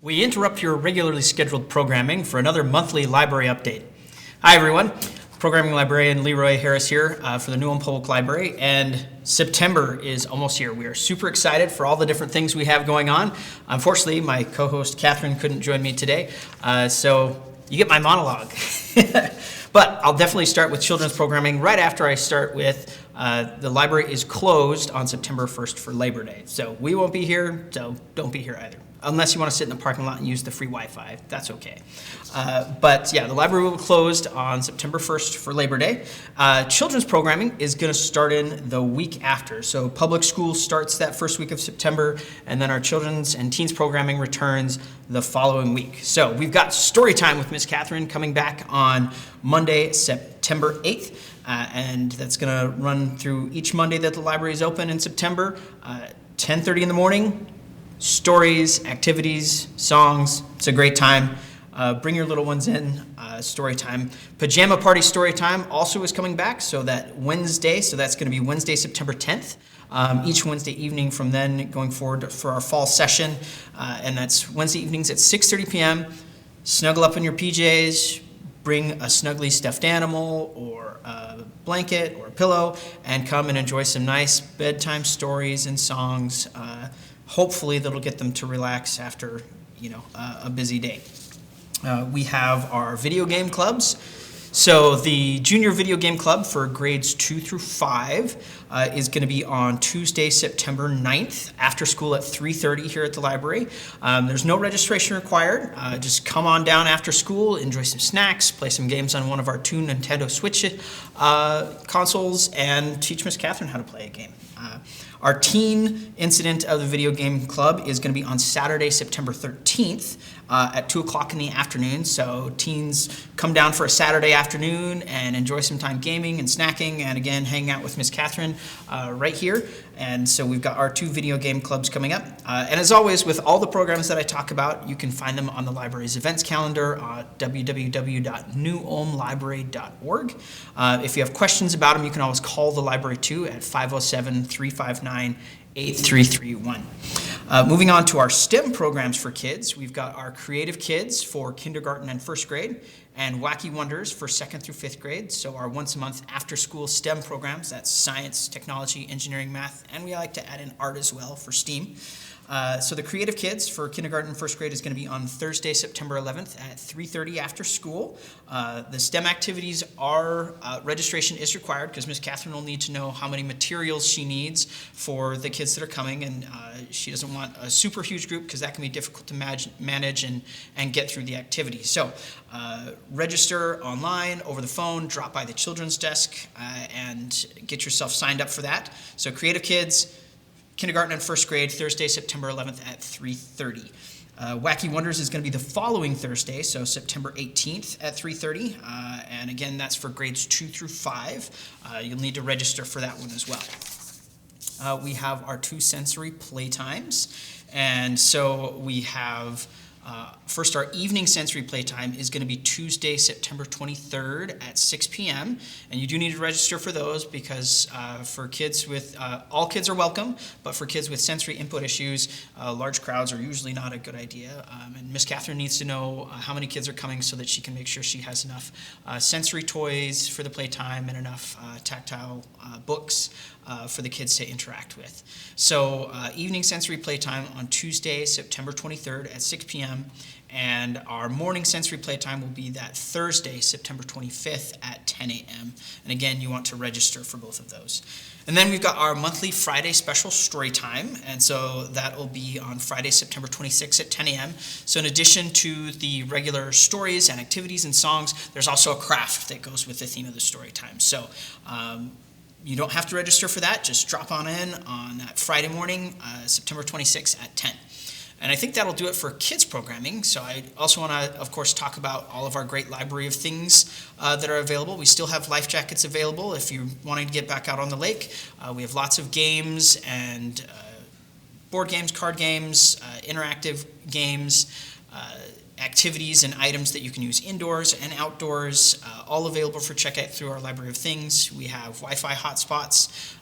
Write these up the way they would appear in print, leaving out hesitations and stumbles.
We interrupt your regularly scheduled programming for another monthly library update. Hi everyone, Programming Librarian LeRoy Harris here for the Ulm Public Library, and September is almost here. We are super excited for all the different things we have going on. Unfortunately, my co-host Catherine couldn't join me today, so you get my monologue. But I'll definitely start with children's programming right after I start with the library is closed on September 1st for Labor Day. So we won't be here, so don't be here either. Unless you want to sit in the parking lot and use the free Wi-Fi, that's okay. But yeah, the library will be closed on September 1st for Labor Day. Children's programming is going to start in the week after. So public school starts that first week of September, and then our children's and teens programming returns the following week. So we've got story time with Miss Catherine coming back on Monday, September 8th. And that's going to run through each Monday that the library is open in September, 10:30 in the morning. Stories, activities, songs. It's a great time. Bring your little ones in. Story time. Pajama party story time also is coming back. So that Wednesday, so that's going to be Wednesday, September 10th. Each Wednesday evening from then going forward for our fall session. And that's Wednesday evenings at 6:30 p.m. Snuggle up in your PJs. Bring a snuggly stuffed animal or a blanket or a pillow and come and enjoy some nice bedtime stories and songs. Hopefully that'll get them to relax after, a busy day. We have our video game clubs. So the junior video game club for grades 2 through 5 is going to be on Tuesday, September 9th, after school at 3:30 here at the library. There's no registration required. Just come on down after school, enjoy some snacks, play some games on one of our two Nintendo Switch consoles, and teach Miss Catherine how to play a game. Our teen incident of the video game club is going to be on Saturday, September 13th at 2 o'clock in the afternoon. So teens come down for a Saturday afternoon and enjoy some time gaming and snacking and again hang out with Miss Catherine right here. And so we've got our two video game clubs coming up. And as always, with all the programs that I talk about, you can find them on the library's events calendar at www.newulmlibrary.org. If you have questions about them, you can always call the library too at 507-359-8331. Moving on to our STEM programs for kids, we've got our Creative Kids for kindergarten and first grade, and Wacky Wonders for 2nd through 5th grade. So our once a month after school STEM programs, that's science, technology, engineering, math, and we like to add in art as well for STEAM. So the Creative Kids for kindergarten and first grade is going to be on Thursday, September 11th at 3:30 after school. The STEM activities are, registration is required because Ms. Catherine will need to know how many materials she needs for the kids that are coming, and she doesn't want a super huge group because that can be difficult to manage and get through the activity. So register online, over the phone, drop by the children's desk, and get yourself signed up for that. So Creative Kids, kindergarten and first grade, Thursday, September 11th at 3:30. Wacky Wonders is going to be the following Thursday, so September 18th at 3:30. And again, that's for grades 2 through 5. You'll need to register for that one as well. We have our two sensory playtimes. And so we have first, our evening sensory playtime is going to be Tuesday, September 23rd at 6 p.m. And you do need to register for those because for kids with, all kids are welcome, but for kids with sensory input issues, large crowds are usually not a good idea. And Miss Catherine needs to know how many kids are coming so that she can make sure she has enough sensory toys for the playtime and enough tactile books for the kids to interact with. So evening sensory playtime on Tuesday, September 23rd at 6 p.m. And our morning sensory playtime will be that Thursday, September 25th at 10 a.m. And again, you want to register for both of those. And then we've got our monthly Friday special story time. And so that will be on Friday, September 26th at 10 a.m. So in addition to the regular stories and activities and songs, there's also a craft that goes with the theme of the story time. So you don't have to register for that. Just drop on in on that Friday morning, September 26th at 10. And I think that'll do it for kids programming. So I also want to, of course, talk about all of our great library of things that are available. We still have life jackets available if you're wanting to get back out on the lake. We have lots of games and board games, card games, interactive games, activities and items that you can use indoors and outdoors, all available for checkout through our Library of Things. We have Wi-Fi hotspots.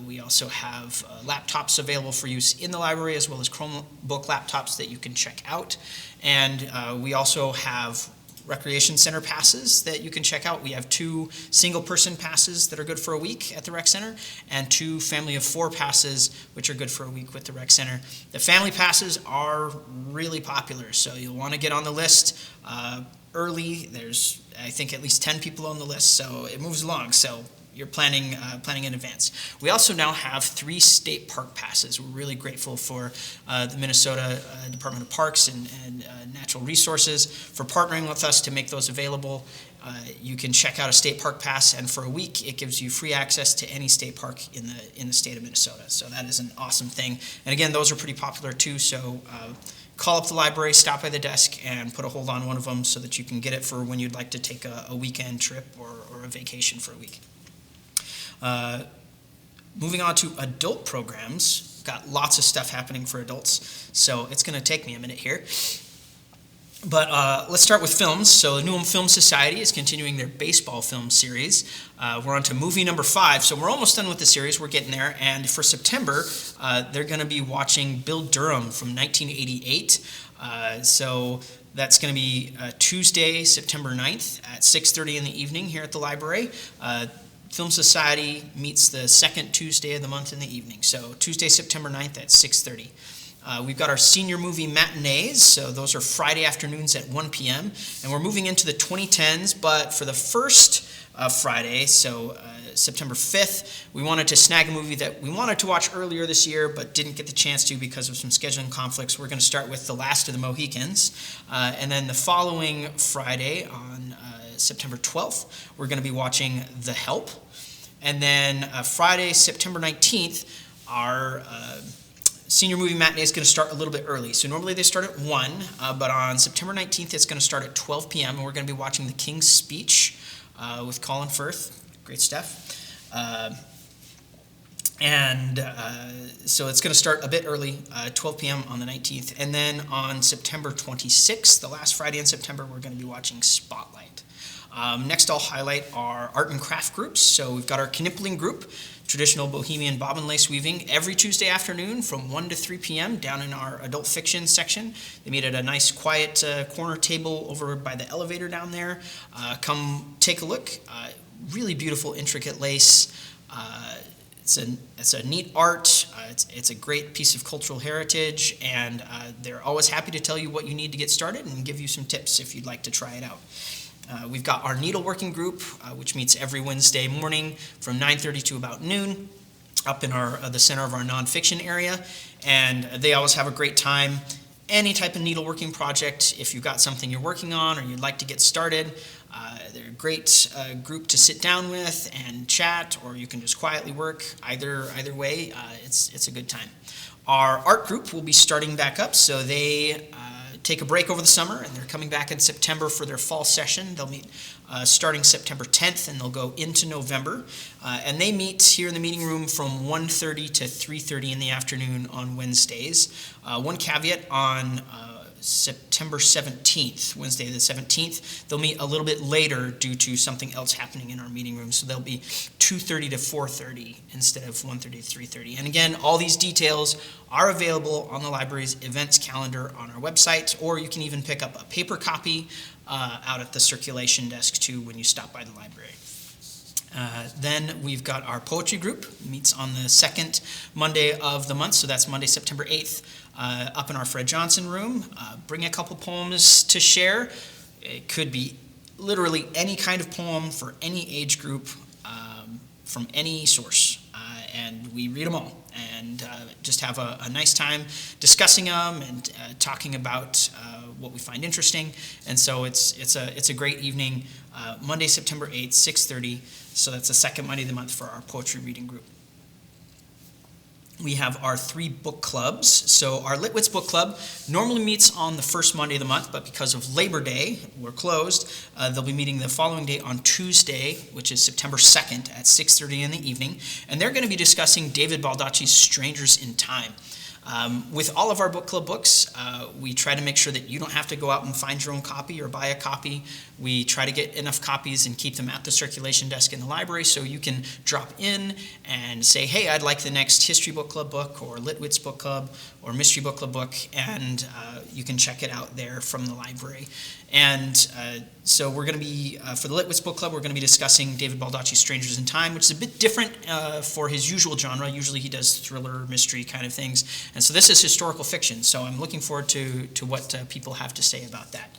We also have laptops available for use in the library, as well as Chromebook laptops that you can check out. And we also have recreation center passes that you can check out. We have 2 single-person passes that are good for a week at the rec center, and 2 family of 4 passes, which are good for a week with the rec center. The family passes are really popular, so you'll want to get on the list early. There's, I think, at least 10 people on the list, so it moves along. So you're planning in advance. We also now have 3 state park passes. We're really grateful for the Minnesota Department of Parks and Natural Resources for partnering with us to make those available. You can check out a state park pass, and for a week it gives you free access to any state park in the state of Minnesota. So that is an awesome thing. And again, those are pretty popular too. So call up the library, stop by the desk, and put a hold on one of them so that you can get it for when you'd like to take a weekend trip or a vacation for a week. Moving on to adult programs, got lots of stuff happening for adults, so it's going to take me a minute here. But let's start with films. So the Ulm Film Society is continuing their baseball film series. We're on to movie number 5, so we're almost done with the series. We're getting there, and for September, they're going to be watching Bill Durham from 1988. So that's going to be Tuesday, September 9th at 6:30 in the evening here at the library. Film Society meets the second Tuesday of the month in the evening, so Tuesday, September 9th at 6:30. We've got our senior movie matinees, so those are Friday afternoons at 1 p.m., and we're moving into the 2010s, but for the first Friday, so September 5th, we wanted to snag a movie that we wanted to watch earlier this year but didn't get the chance to because of some scheduling conflicts. We're going to start with The Last of the Mohicans, and then the following Friday on September 12th, we're going to be watching The Help. And then Friday, September 19th, our senior movie matinee is going to start a little bit early. So normally they start at 1, but on September 19th, it's going to start at 12 p.m., and we're going to be watching The King's Speech with Colin Firth. Great stuff. So it's going to start a bit early, 12 p.m. on the 19th. And then on September 26th, the last Friday in September, we're going to be watching Spotlight. Next, I'll highlight our art and craft groups. So we've got our Knippling group, traditional Bohemian bobbin lace weaving, every Tuesday afternoon from 1 to 3 p.m. down in our adult fiction section. They meet at a nice quiet corner table over by the elevator down there. Come take a look. Really beautiful, intricate lace. It's a neat art. It's a great piece of cultural heritage, and they're always happy to tell you what you need to get started and give you some tips if you'd like to try it out. We've got our needleworking group, which meets every Wednesday morning from 9:30 to about noon up in the center of our nonfiction area, and they always have a great time. Any type of needleworking project, if you've got something you're working on or you'd like to get started, they're a great group to sit down with and chat, or you can just quietly work. Either way, it's a good time. Our art group will be starting back up, so they take a break over the summer, and they're coming back in September for their fall session. They'll meet starting September 10th, and they'll go into November. And they meet here in the meeting room from 1:30 to 3:30 in the afternoon on Wednesdays. One caveat on September 17th, Wednesday the 17th, they'll meet a little bit later due to something else happening in our meeting room. So they'll be 2:30 to 4:30 instead of 1:30 to 3:30. And again, all these details are available on the library's events calendar on our website, or you can even pick up a paper copy out at the circulation desk too when you stop by the library. Then we've got our poetry group, meets on the second Monday of the month, so that's Monday, September 8th, up in our Fred Johnson room. Bring a couple poems to share. It could be literally any kind of poem for any age group from any source, and we read them all and just have a nice time discussing them and talking about what we find interesting. And so it's a great evening, Monday, September 8th, 6:30. So that's the second Monday of the month for our poetry reading group. We have our 3 book clubs. So our Litwitz Book Club normally meets on the first Monday of the month, but because of Labor Day, we're closed. They'll be meeting the following day on Tuesday, which is September 2nd at 6:30 in the evening. And they're going to be discussing David Baldacci's Strangers in Time. With all of our book club books, we try to make sure that you don't have to go out and find your own copy or buy a copy. We try to get enough copies and keep them at the circulation desk in the library so you can drop in and say, hey, I'd like the next History Book Club book or Litwitz Book Club or Mystery Book Club book, and you can check it out there from the library. And so we're going to be, for the Litwitz Book Club, we're going to be discussing David Baldacci's Strangers in Time, which is a bit different for his usual genre. Usually he does thriller, mystery kind of things. And so this is historical fiction, so I'm looking forward to what people have to say about that.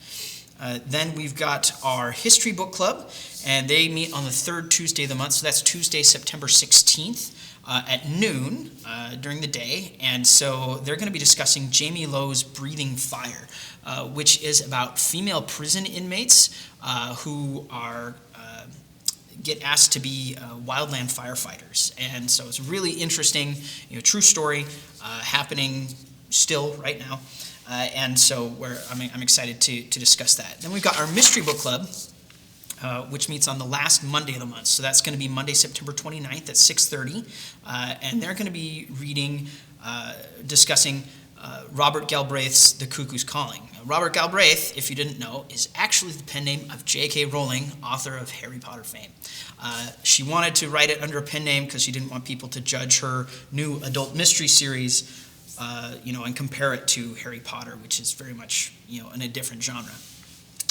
Then we've got our History Book Club, and they meet on the third Tuesday of the month, so that's Tuesday, September 16th. At noon during the day, and so they're going to be discussing Jamie Lowe's Breathing Fire, which is about female prison inmates who are get asked to be wildland firefighters. And so it's really interesting, true story happening still right now. And so I'm excited to discuss that. Then we've got our Mystery Book Club, which meets on the last Monday of the month. So that's going to be Monday, September 29th at 6:30. And they're going to be discussing Robert Galbraith's The Cuckoo's Calling. Now, Robert Galbraith, if you didn't know, is actually the pen name of J.K. Rowling, author of Harry Potter fame. She wanted to write it under a pen name because she didn't want people to judge her new adult mystery series, and compare it to Harry Potter, which is very much, in a different genre.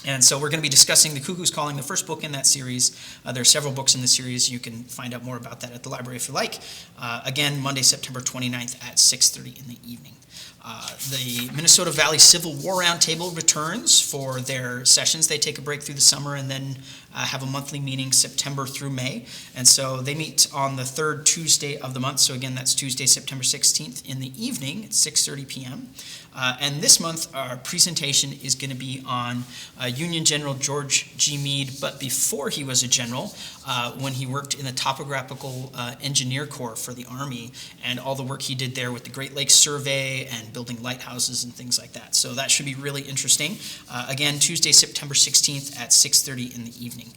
And so we're going to be discussing The Cuckoo's Calling, the first book in that series. There are several books in the series. You can find out more about that at the library if you like. Again, Monday, September 29th at 6:30 in the evening. The Minnesota Valley Civil War Roundtable returns for their sessions. They take a break through the summer and then have a monthly meeting September through May. And so they meet on the third Tuesday of the month. So again, that's Tuesday, September 16th in the evening at 6:30 p.m. And this month, our presentation is going to be on Union General George G. Meade, but before he was a general, when he worked in the Topographical Engineer Corps for the Army, and all the work he did there with the Great Lakes Survey and building lighthouses and things like that. So that should be really interesting. Again, Tuesday, September 16th at 6:30 in the evening.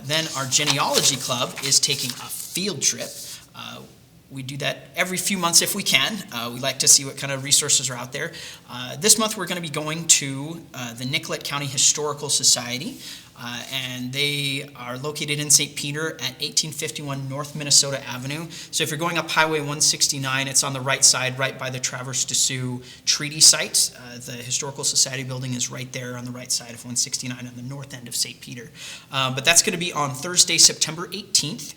Then our Genealogy Club is taking a field trip. We do that every few months if we can. We like to see what kind of resources are out there. This month we're going to be going to the Nicollet County Historical Society, and they are located in St. Peter at 1851 North Minnesota Avenue. So if you're going up Highway 169, it's on the right side, right by the Traverse des Sioux Treaty Site. The Historical Society building is right there on the right side of 169 on the north end of St. Peter. But that's going to be on Thursday, September 18th.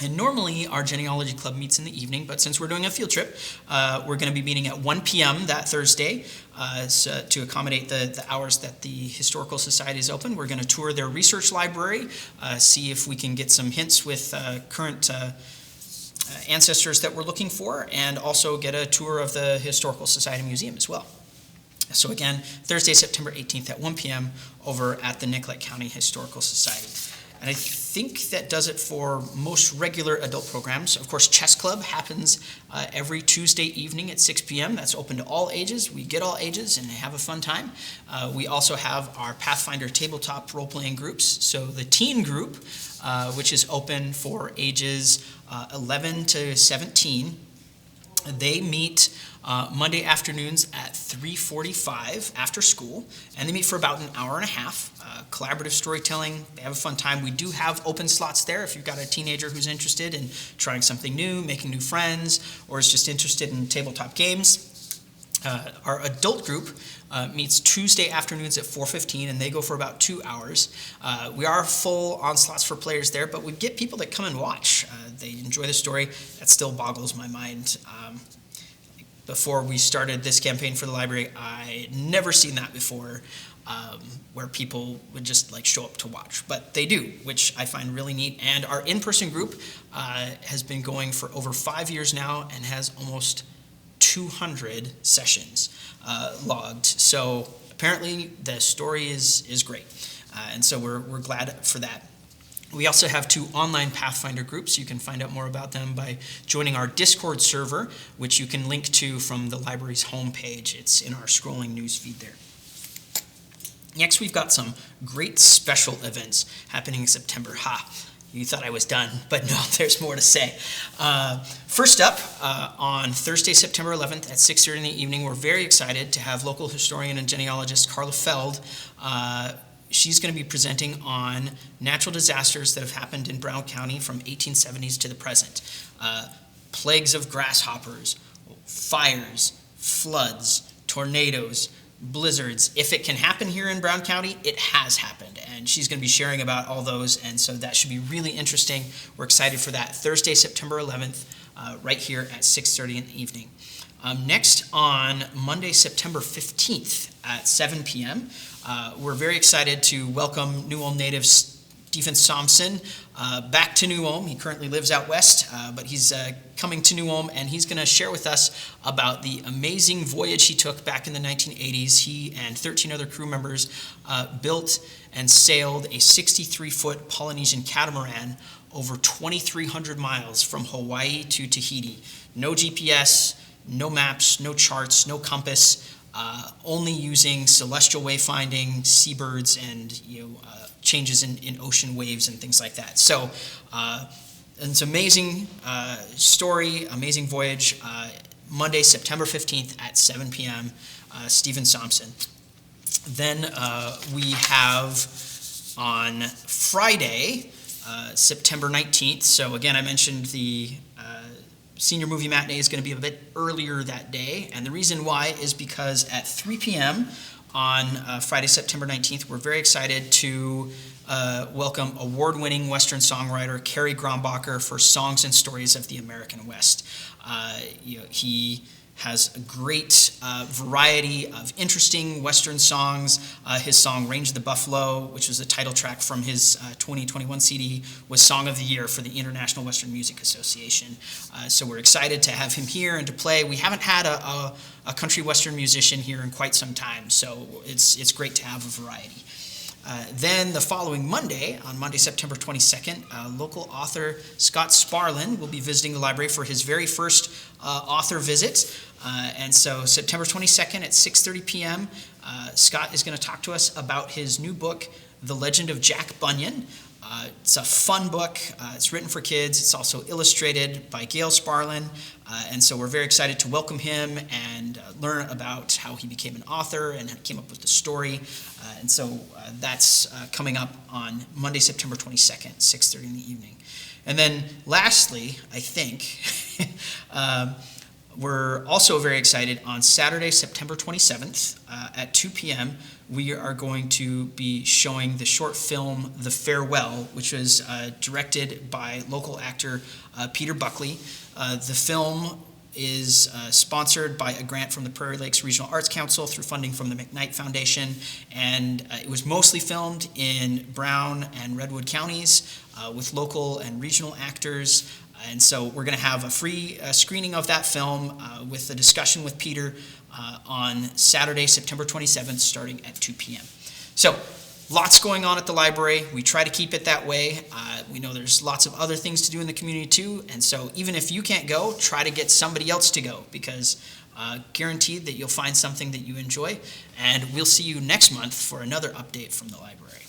And normally our Genealogy Club meets in the evening, but since we're doing a field trip, we're going to be meeting at 1 p.m. that Thursday to accommodate the hours that the Historical Society is open. We're going to tour their research library, see if we can get some hints with current ancestors that we're looking for, and also get a tour of the Historical Society Museum as well. So again, Thursday, September 18th at 1 p.m. over at the Nicollet County Historical Society. And I think that does it for most regular adult programs. Of course, Chess Club happens every Tuesday evening at 6 p.m. That's open to all ages. We get all ages and have a fun time. We also have our Pathfinder tabletop role-playing groups. So the teen group, which is open for ages 11 to 17, they meet Monday afternoons at 3:45 after school, and they meet for about an hour and a half. Collaborative storytelling, they have a fun time. We do have open slots there if you've got a teenager who's interested in trying something new, making new friends, or is just interested in tabletop games. Our adult group meets Tuesday afternoons at 4:15, and they go for about 2 hours. We are full on slots for players there, but we get people that come and watch. They enjoy the story. That still boggles my mind. Before we started this campaign for the library, I'd never seen that before, where people would just show up to watch. But they do, which I find really neat. And our in-person group has been going for over 5 years now and has almost 200 sessions logged. So apparently the story is great. And so we're glad for that. We also have 2 online Pathfinder groups. You can find out more about them by joining our Discord server, which you can link to from the library's homepage. It's in our scrolling news feed there. Next, we've got some great special events happening in September. You thought I was done, but no, there's more to say. First up, on Thursday, September 11th at 6:30 in the evening, we're very excited to have local historian and genealogist Carla Feld. She's going to be presenting on natural disasters that have happened in Brown County from 1870s to the present. Plagues of grasshoppers, fires, floods, tornadoes, blizzards. If it can happen here in Brown County, it has happened, and she's going to be sharing about all those, and so that should be really interesting. We're excited for that. Thursday, September 11th, right here at 6:30 in the evening. Next, on Monday, September 15th at 7 p.m., we're very excited to welcome New Ulm native Stephen Sampson back to New Ulm. He currently lives out west, but he's coming to New Ulm, and he's going to share with us about the amazing voyage he took back in the 1980s. He and 13 other crew members built and sailed a 63-foot Polynesian catamaran over 2,300 miles from Hawaii to Tahiti. No GPS, no maps, no charts, no compass, only using celestial wayfinding, seabirds, and changes in ocean waves and things like that. So it's an amazing story, amazing voyage. Monday, September 15th at 7 p.m., Stephen Sampson. Then we have on Friday, September 19th. So again, I mentioned the senior movie matinee is going to be a bit earlier that day, and the reason why is because at 3 p.m. on Friday, September 19th, we're very excited to welcome award-winning Western songwriter Carrie Grombacher for Songs and Stories of the American West. He has a great variety of interesting Western songs. His song Range the Buffalo, which was the title track from his 2021 CD, was Song of the Year for the International Western Music Association. So we're excited to have him here and to play. We haven't had a country Western musician here in quite some time, so it's great to have a variety. Then the following Monday, on Monday, September 22nd, local author Scott Sparlin will be visiting the library for his very first author visit. And so September 22nd at 6:30 p.m., Scott is going to talk to us about his new book, The Legend of Jack Bunyan. It's a fun book. It's written for kids. It's also illustrated by Gail Sparlin. And so we're very excited to welcome him and learn about how he became an author and came up with the story. And so that's coming up on Monday, September 22nd, 6:30 in the evening. And then lastly, I think, we're also very excited on Saturday, September 27th at 2 p.m. We are going to be showing the short film The Farewell, which was directed by local actor Peter Buckley. The film is sponsored by a grant from the Prairie Lakes Regional Arts Council through funding from the McKnight Foundation, and it was mostly filmed in Brown and Redwood counties with local and regional actors. And so we're going to have a free screening of that film with a discussion with Peter on Saturday, September 27th, starting at 2 p.m. So lots going on at the library. We try to keep it that way. We know there's lots of other things to do in the community too. And so even if you can't go, try to get somebody else to go, because guaranteed that you'll find something that you enjoy. And we'll see you next month for another update from the library.